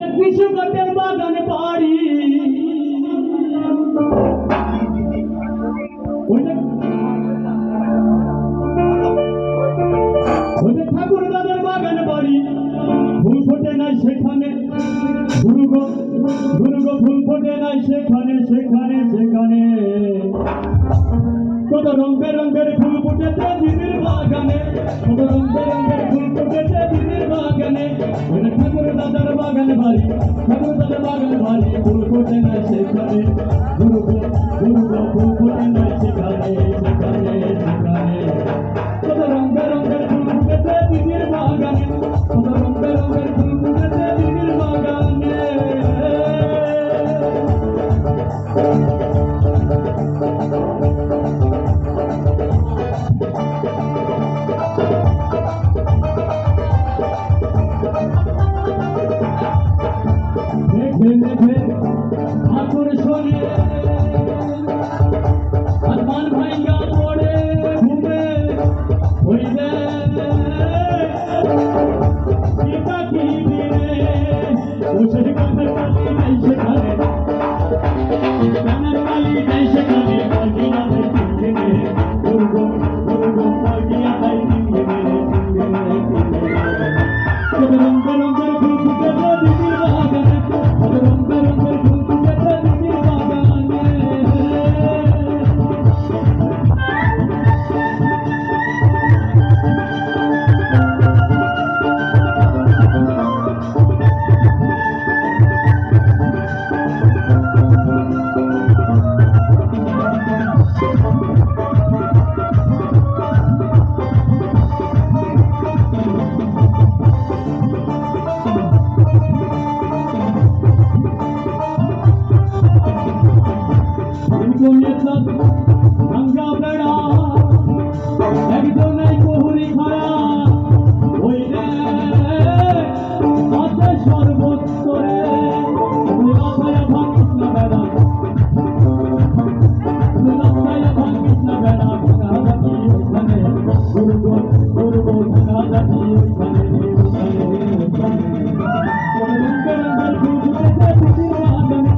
কৃষকের বাগান বাড়ি ঠাকুর দাদার বাগান বাড়ি ফুল ফোটে নাই সেখানে দুর্গ ফুল ফোটে নাই সেখানে সেখানে সেখানে কত রং বেরঙের ফুল ফুটেছে দিদির বাগানে কত রং বেরঙের ফুল ফুটেছে দিদির বাগানে ঠাকুর দাদার বাগান বাড়ি ঠাকুর দাদার বাগান বাড়ি ফুল ফোটে নাই সেখানে দুর্গ ফুল ফোটে নাই সেখানে সেখানে সেখানে কত রং বেরঙের ফুল ফুটেছে দিদির বাগানে কত রং বেরঙের ফুল ফুটেছে দিদির বাগানে ঠাকুর শোনে হনুমান ভাইঙ্গা পড়ে ঘুমে হইলে পিতা কি দিনে বসে কানের কালি নাই সেখানে কানের কালি নাই সেখানে মদিনা দিনে দুর্গ মদিনা দিনে রঙ বেরঙের ফুল ফুটেছে দিদির বাগানে রঙ বেরঙের ফুল ফুটেছে দিদির বাগানে ভাঙ্গা বেড়া একজনে কুহুরি খাড়া হইলে হাতে শরবত করে রাস্তায় ভাঙিস না বেড়া রাস্তায় ভাঙিস না বেড়া ভাঙা জাতি ওইখানে দুর্গ ভাঙা জাতি ওইখানে রঙের ফুল ফুটেছে দিদির বাগানে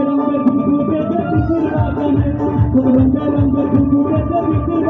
রঙের ফুল ফুটেছে দিদির বাগানে রঙের ফুল ফুটেছে দিদির বাগানে